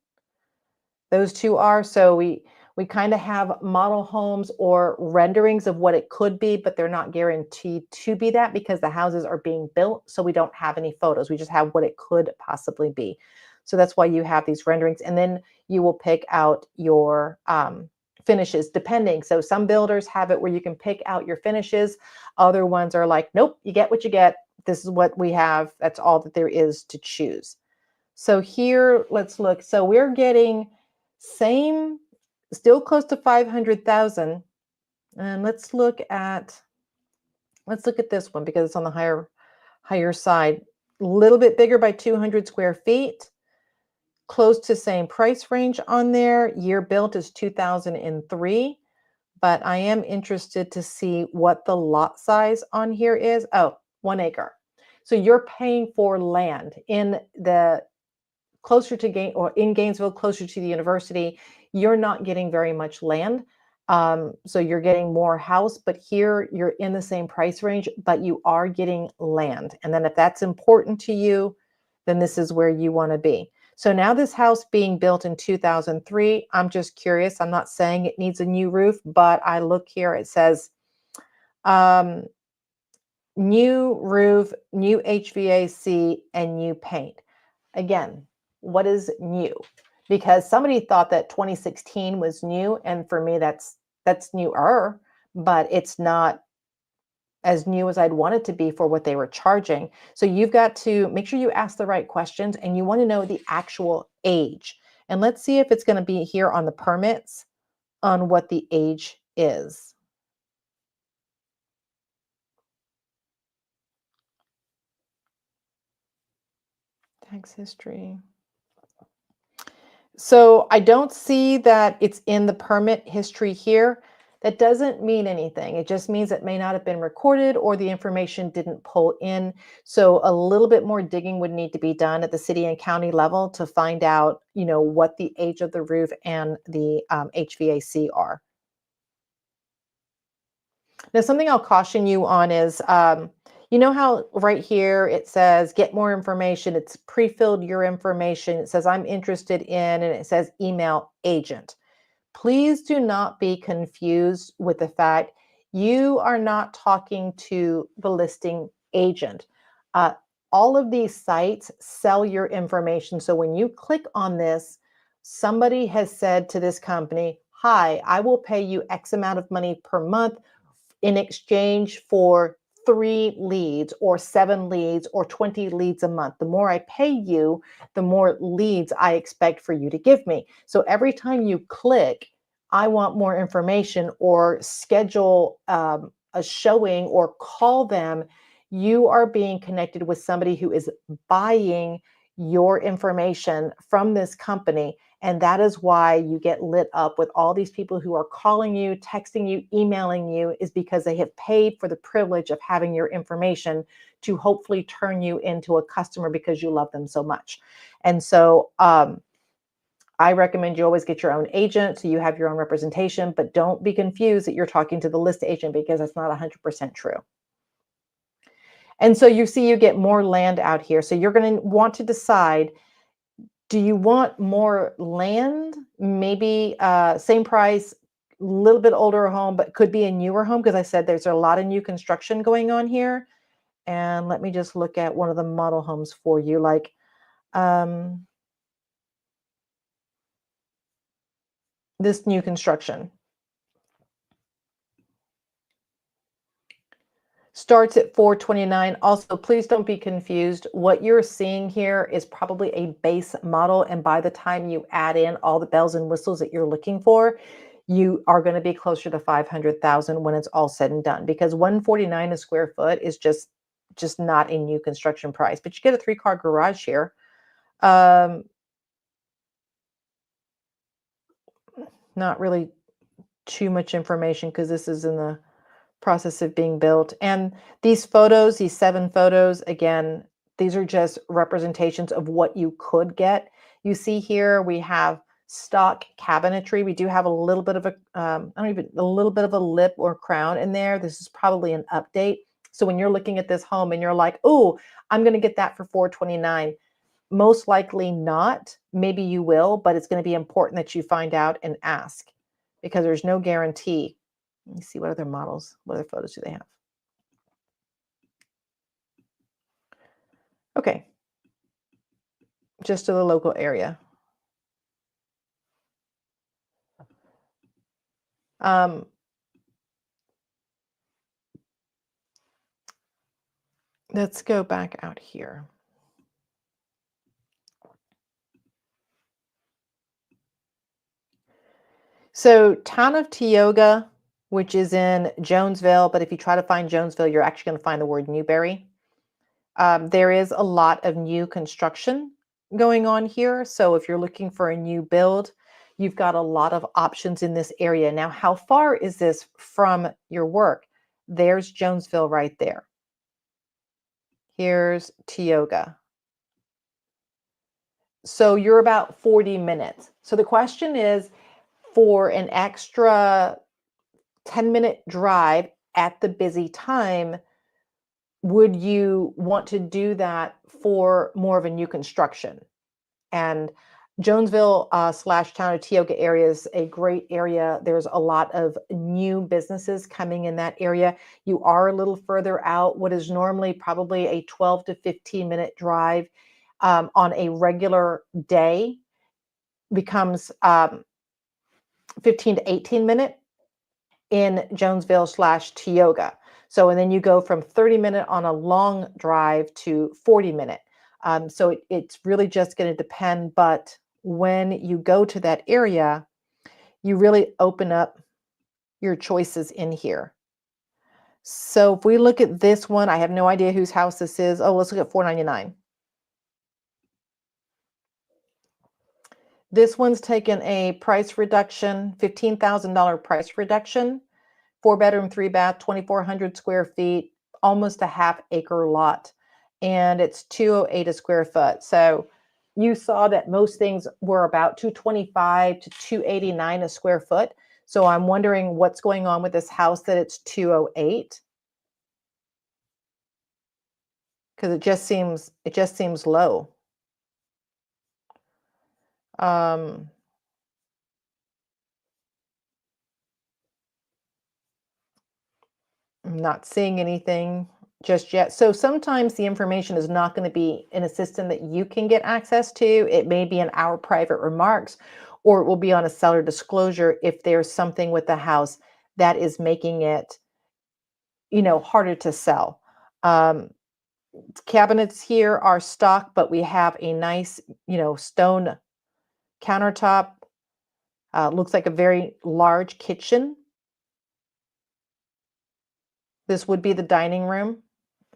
Those two are. So we kind of have model homes or renderings of what it could be, but they're not guaranteed to be that because the houses are being built. So we don't have any photos. We just have what it could possibly be. So that's why you have these renderings. And then you will pick out your finishes depending. So some builders have it where you can pick out your finishes. Other ones are like, nope, you get what you get. This is what we have. That's all that there is to choose. So here, let's look. So we're getting same, still close to 500,000. And let's look at this one because it's on the higher side. A little bit bigger by 200 square feet. Close to same price range on there. Year built is 2003. But I am interested to see what the lot size on here is. Oh, 1 acre. So you're paying for land in the closer to in Gainesville, closer to the university. You're not getting very much land. So you're getting more house, but here you're in the same price range, but you are getting land. And then if that's important to you, then this is where you want to be. So now this house being built in 2003, I'm just curious. I'm not saying it needs a new roof, but I look here, it says new roof, new HVAC, and new paint. Again, what is new? Because somebody thought that 2016 was new, and for me, that's newer, but it's not as new as I'd want it to be for what they were charging. So you've got to make sure you ask the right questions, and you want to know the actual age. And let's see if it's going to be here on the permits on what the age is. Tax history. So I don't see that it's in the permit history here. That doesn't mean anything. It just means it may not have been recorded or the information didn't pull in. So a little bit more digging would need to be done at the city and county level to find out, what the age of the roof and the HVAC are. Now, something I'll caution you on is, you know how right here it says get more information. It's pre-filled your information. It says I'm interested in, and it says email agent. Please do not be confused with the fact you are not talking to the listing agent. Uh, all of these sites sell your information. So when you click on this, somebody has said to this company, hi, I will pay you X amount of money per month in exchange for 3 leads or 7 leads or 20 leads a month. The more I pay you, the more leads I expect for you to give me. So every time you click, I want more information or schedule a showing or call them, you are being connected with somebody who is buying your information from this company. And that is why you get lit up with all these people who are calling you, texting you, emailing you, is because they have paid for the privilege of having your information to hopefully turn you into a customer because you love them so much. And so I recommend you always get your own agent so you have your own representation, but don't be confused that you're talking to the list agent because that's not 100% true. And so you see you get more land out here. So you're going to want to decide, do you want more land? Maybe same price, a little bit older home, but could be a newer home because I said there's a lot of new construction going on here. And let me just look at one of the model homes for you. Like this new construction. Starts at $429. Also, please don't be confused. What you're seeing here is probably a base model. And by the time you add in all the bells and whistles that you're looking for, you are going to be closer to 500,000 when it's all said and done, because 149 a square foot is just not a new construction price. But you get a 3-car garage here. Not really too much information because this is in the process of being built. And these photos, these 7 photos, again, these are just representations of what you could get. You see here we have stock cabinetry. We do have a little bit of a little bit of a lip or crown in there. This is probably an update. So when you're looking at this home and you're like, oh, I'm going to get that for $429. Most likely not. Maybe you will, but it's going to be important that you find out and ask, because there's no guarantee. Let me see, what other models, what other photos do they have? Okay. just to the local area. Let's go back out here. So town of Tioga, which is in Jonesville, but if you try to find Jonesville, you're actually going to find the word Newberry. There is a lot of new construction going on here. So if you're looking for a new build, you've got a lot of options in this area. Now, how far is this from your work? There's Jonesville right there. Here's Tioga. So you're about 40 minutes. So the question is, for an extra 10-minute drive at the busy time, would you want to do that for more of a new construction? And Jonesville / town of Tioga area is a great area. There's a lot of new businesses coming in that area. You are a little further out. What is normally probably a 12 to 15-minute drive on a regular day becomes 15 to 18-minute in Jonesville / Tioga. So, and then you go from 30-minute on a long drive to 40-minute. So it's really just going to depend. But when you go to that area, you really open up your choices in here. So if we look at this one, I have no idea whose house this is. Oh, let's look at $499. This one's taken a price reduction, $15,000 price reduction. 4-bedroom, 3-bath, 2,400 square feet, almost a half-acre lot, and it's $208 a square foot. So you saw that most things were about $225 to $289 a square foot. So I'm wondering what's going on with this house that it's $208, because it just seems low. I'm not seeing anything just yet. So sometimes the information is not going to be in a system that you can get access to. It may be in our private remarks, or it will be on a seller disclosure if there's something with the house that is making it, harder to sell. Cabinets here are stock, but we have a nice, stone countertop. Looks like a very large kitchen. This would be the dining room,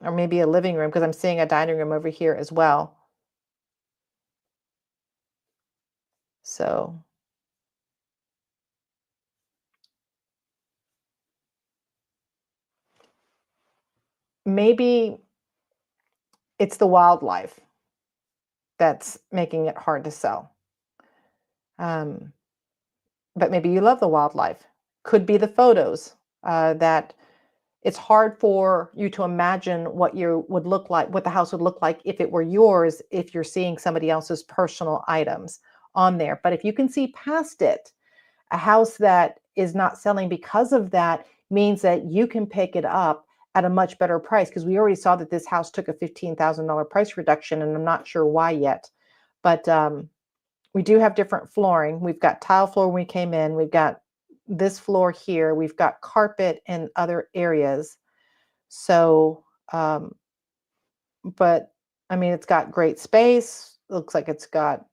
or maybe a living room, because I'm seeing a dining room over here as well. So maybe it's the wildlife that's making it hard to sell. But maybe you love the wildlife. Could be the photos that it's hard for you to imagine what would look like, what the house would look like if it were yours, if you're seeing somebody else's personal items on there. But if you can see past it, a house that is not selling because of that means that you can pick it up at a much better price, because we already saw that this house took a $15,000 price reduction, and I'm not sure why yet. But we do have different flooring. We've got tile floor when we came in. We've got this floor here. We've got carpet in other areas. So, but I mean, it's got great space. Looks like it's got,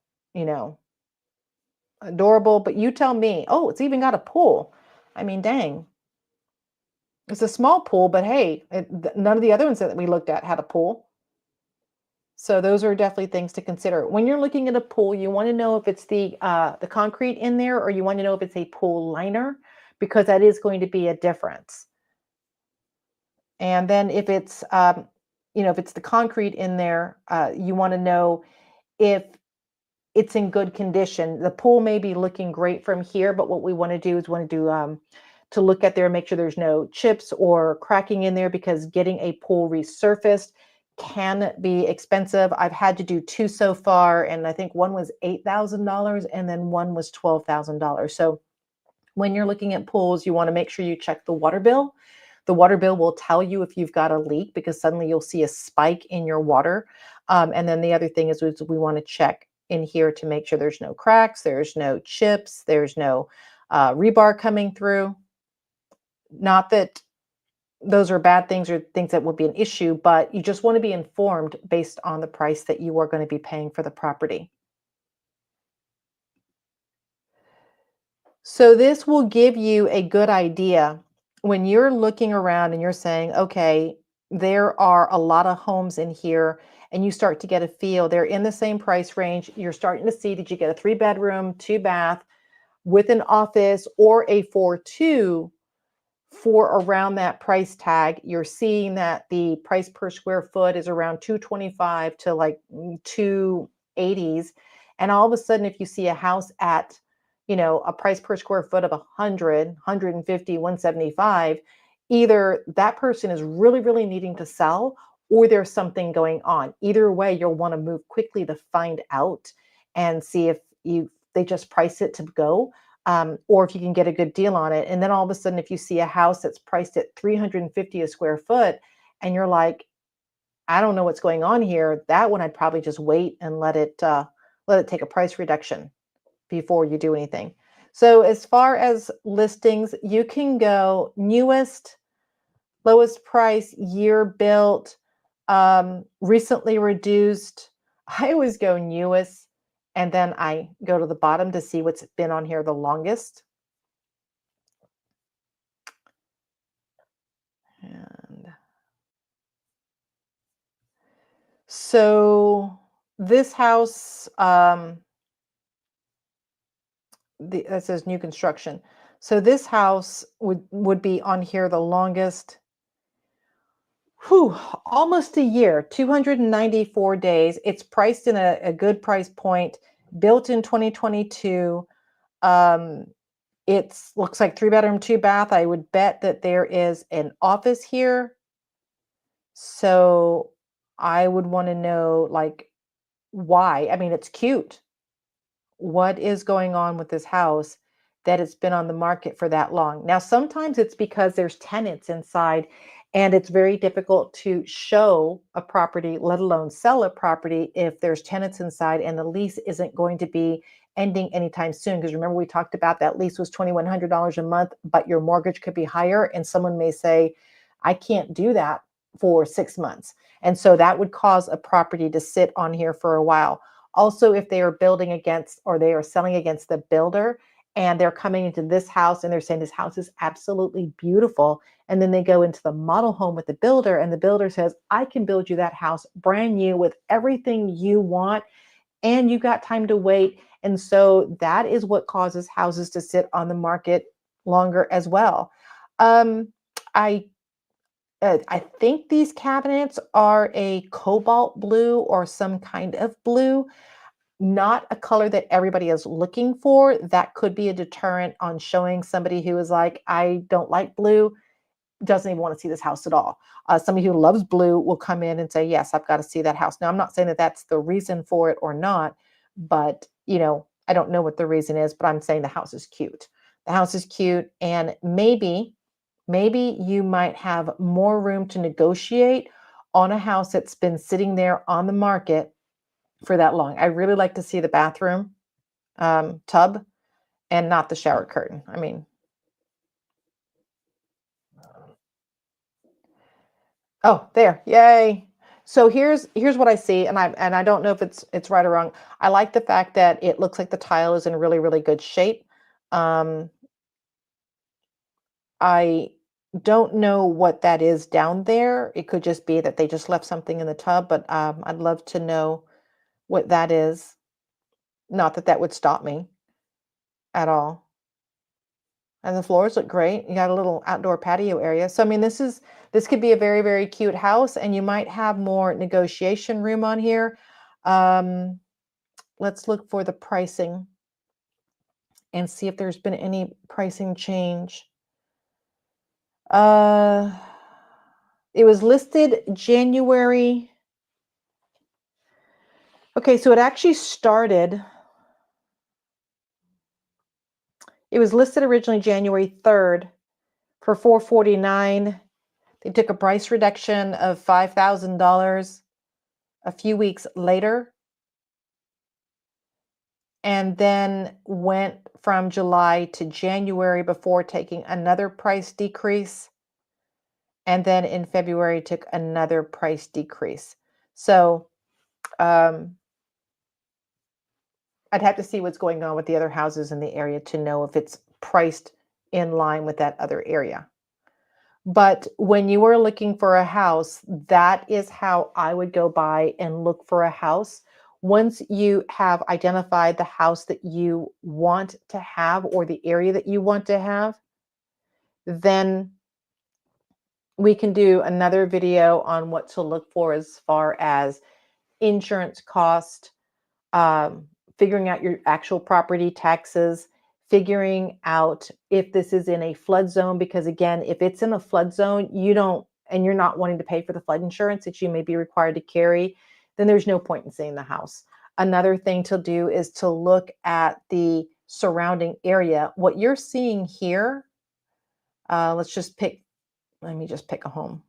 adorable, but you tell me. Oh, it's even got a pool. I mean, dang. It's a small pool, but hey, none of the other ones that we looked at had a pool. So those are definitely things to consider. When you're looking at a pool, you want to know if it's the concrete in there, or you want to know if it's a pool liner, because that is going to be a difference. And then if it's if it's the concrete in there, you want to know if it's in good condition. The pool may be looking great from here, but what we want to do is to look at there and make sure there's no chips or cracking in there, because getting a pool resurfaced can be expensive. I've had to do 2 so far, and I think one was $8,000 and then one was $12,000. So when you're looking at pools, you want to make sure you check the water bill. The water bill will tell you if you've got a leak because suddenly you'll see a spike in your water. And then the other thing is we want to check in here to make sure there's no cracks, there's no chips, there's no rebar coming through. Not that those are bad things or things that would be an issue, but you just want to be informed based on the price that you are going to be paying for the property. So this will give you a good idea when you're looking around and you're saying, okay, there are a lot of homes in here, and you start to get a feel. They're in the same price range. You're starting to see, did you get a 3-bedroom, 2-bath with an office or a 4-2 for around that price tag? You're seeing that the price per square foot is around 225 to like 280s. And all of a sudden, if you see a house at, a price per square foot of 100, 150, 175, either that person is really, really needing to sell or there's something going on. Either way, you'll want to move quickly to find out and see if they just price it to go, or if you can get a good deal on it. And then all of a sudden, if you see a house that's priced at 350 a square foot, and you're like, I don't know what's going on here, that one I'd probably just wait and let it take a price reduction before you do anything. So as far as listings, you can go newest, lowest price, year built, recently reduced. I always go newest, and then I go to the bottom to see what's been on here the longest. And so this house, that says new construction. So this house would be on here the longest. Whew, almost a year, 294 days. It's priced in a good price point, built in 2022. It looks like 3-bedroom, 2-bath. I would bet that there is an office here. So I would want to know, like, why. I mean, it's cute. What is going on with this house that it's been on the market for that long? Now, sometimes it's because there's tenants inside and it's very difficult to show a property, let alone sell a property, if there's tenants inside and the lease isn't going to be ending anytime soon. Because remember, we talked about that lease was $2,100 a month, but your mortgage could be higher. And someone may say, I can't do that for 6 months. And so that would cause a property to sit on here for a while. Also, if they are building against or they are selling against the builder and they're coming into this house and they're saying this house is absolutely beautiful, and then they go into the model home with the builder and the builder says, I can build you that house brand new with everything you want, and you got time to wait. And so that is what causes houses to sit on the market longer as well. Um, I I think these cabinets are a cobalt blue or some kind of blue, not a color that everybody is looking for. That could be a deterrent on showing somebody who is like, I don't like blue, doesn't even want to see this house at all. Somebody who loves blue will come in and say, yes, I've got to see that house. Now, I'm not saying that that's the reason for it or not, but I don't know what the reason is, but I'm saying the house is cute. The house is cute, and maybe you might have more room to negotiate on a house that's been sitting there on the market for that long. I really like to see the bathroom tub and not the shower curtain. I mean, oh, there, yay. So here's what I see, and I don't know if it's right or wrong. I like the fact that it looks like the tile is in really, really good shape. Um, I don't know what that is down there. It could just be that they just left something in the tub, but I'd love to know what that is. Not that that would stop me at all. And the floors look great. You got a little outdoor patio area. So I mean, this could be a very, very cute house, and you might have more negotiation room on here. Um, let's look for the pricing and see if there's been any pricing change. Uh, it was listed January. Okay, so it actually started. It was listed originally January 3rd for $449. They took a price reduction of $5,000 a few weeks later, and then went from July to January before taking another price decrease. And then in February took another price decrease. So um, I'd have to see what's going on with the other houses in the area to know if it's priced in line with that other area. But when you are looking for a house, that is how I would go by and look for a house. Once you have identified the house that you want to have or the area that you want to have, then we can do another video on what to look for as far as insurance cost, um, figuring out your actual property taxes, figuring out if this is in a flood zone. Because again, if it's in a flood zone, you don't, and you're not wanting to pay for the flood insurance that you may be required to carry, then there's no point in seeing the house. Another thing to do is to look at the surrounding area. What you're seeing here, let me just pick a home.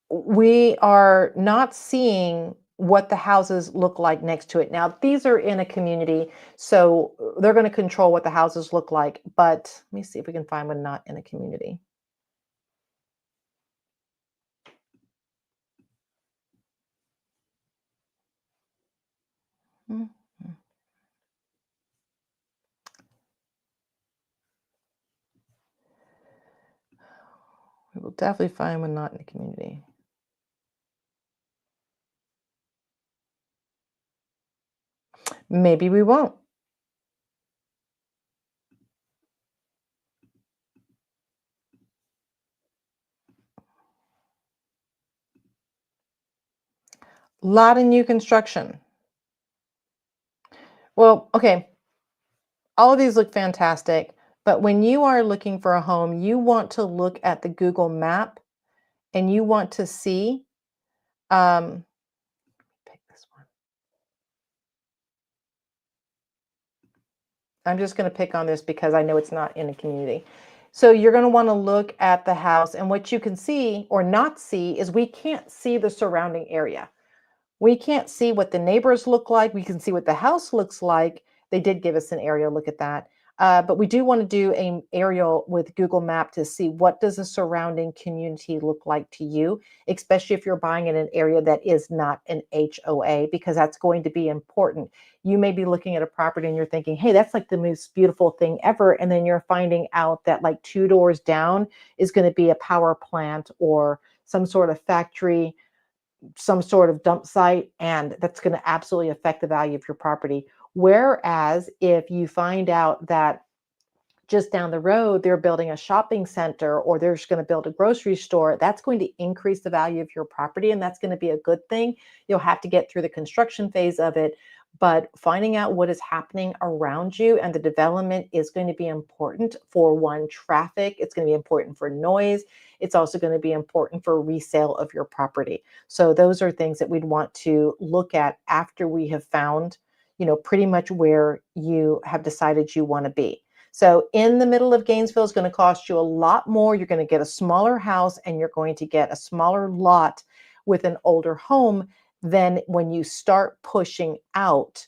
We are not seeing what the houses look like next to it. Now, these are in a community, so they're going to control what the houses look like. But let me see if we can find one not in a community. Mhm. We will definitely find one not in a community. Maybe we won't. Lot of new construction. Well, okay, all of these look fantastic, but when you are looking for a home, you want to look at the Google map and you want to see, um, pick this one. I'm just going to pick on this because I know it's not in a community. So you're going to want to look at the house, and what you can see or not see is we can't see the surrounding area. We can't see what the neighbors look like. We can see what the house looks like. They did give us an aerial look at that. But we do want to do an aerial with Google Map to see what does the surrounding community look like to you, especially if you're buying in an area that is not an HOA, because that's going to be important. You may be looking at a property and you're thinking, hey, that's like the most beautiful thing ever. And then you're finding out that like 2 doors down is going to be a power plant or some sort of factory, some sort of dump site, and that's going to absolutely affect the value of your property. Whereas if you find out that just down the road they're building a shopping center or they're just going to build a grocery store, that's going to increase the value of your property, and that's going to be a good thing. You'll have to get through the construction phase of it, but finding out what is happening around you and the development is going to be important for one, traffic. It's going to be important for noise. It's also going to be important for resale of your property. So those are things that we'd want to look at after we have found, pretty much where you have decided you want to be. So in the middle of Gainesville is going to cost you a lot more. You're going to get a smaller house and you're going to get a smaller lot with an older home. Then when you start pushing out,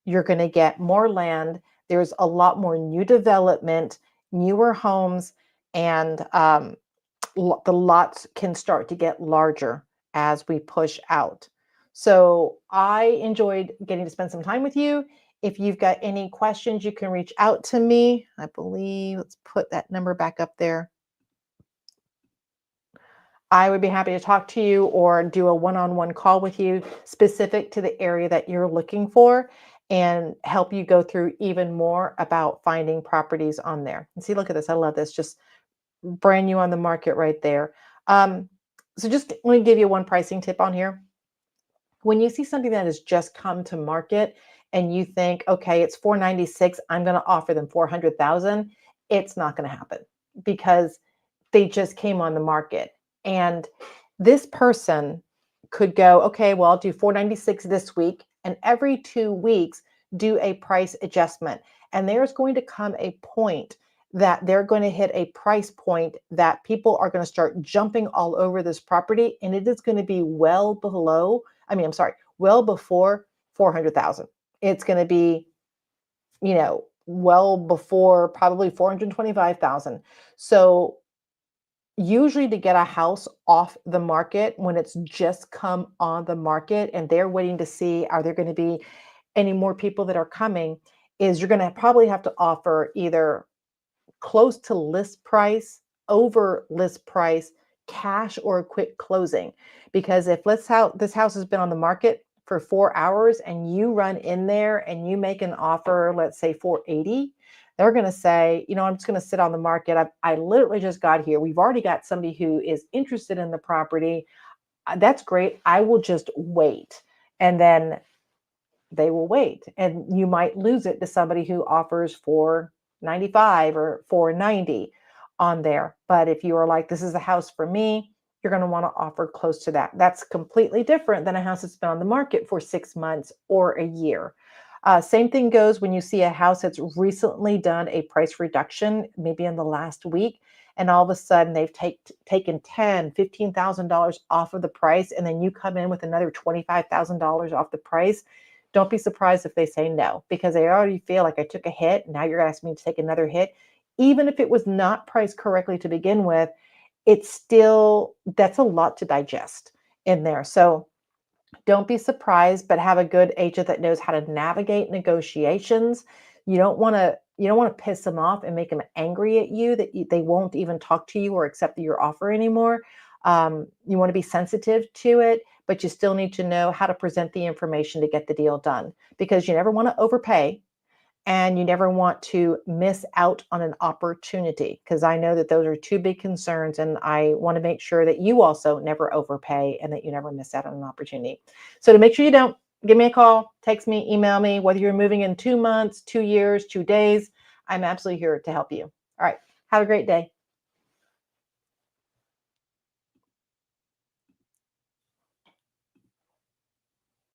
you're going to get more land. There's a lot more new development, newer homes, and the lots can start to get larger as we push out. So I enjoyed getting to spend some time with you. If you've got any questions, you can reach out to me. I believe, let's put that number back up there. I would be happy to talk to you or do a one-on-one call with you specific to the area that you're looking for and help you go through even more about finding properties on there. And see, look at this. I love this. Just brand new on the market right there. So just let me give you one pricing tip on here. When you see something that has just come to market and you think, okay, it's 496, I'm going to offer them 400,000, it's not going to happen because they just came on the market. And this person could go, okay, well, I'll do 496 this week, and every 2 weeks do a price adjustment. And there's going to come a point that they're going to hit a price point that people are going to start jumping all over this property, and it is going to be well below, well before 400,000. It's going to be, well before probably 425,000. So usually to get a house off the market when it's just come on the market and they're waiting to see, are there going to be any more people that are coming, is you're going to probably have to offer either close to list price, over list price, cash, or a quick closing. Because if this house has been on the market for 4 hours and you run in there and you make an offer, let's say 480, they're going to say, I'm just going to sit on the market. I literally just got here. We've already got somebody who is interested in the property. That's great. I will just wait. And then they will wait, and you might lose it to somebody who offers 495 or 490 on there. But if you are like, this is a house for me, you're going to want to offer close to that. That's completely different than a house that's been on the market for 6 months or a year. Same thing goes when you see a house that's recently done a price reduction, maybe in the last week, and all of a sudden they've taken $10,000, $15,000 off of the price, and then you come in with another $25,000 off the price. Don't be surprised if they say no, because they already feel like I took a hit. Now you're asking me to take another hit. Even if it was not priced correctly to begin with, that's a lot to digest in there. So don't be surprised, but have a good agent that knows how to navigate negotiations. You don't want to piss them off and make them angry at you that they won't even talk to you or accept your offer anymore. You want to be sensitive to it, but you still need to know how to present the information to get the deal done, because you never want to overpay and you never want to miss out on an opportunity, because I know that those are two big concerns, and I want to make sure that you also never overpay and that you never miss out on an opportunity. So to make sure you don't, give me a call, text me, email me, whether you're moving in 2 months, 2 years, 2 days, I'm absolutely here to help you. All right. Have a great day.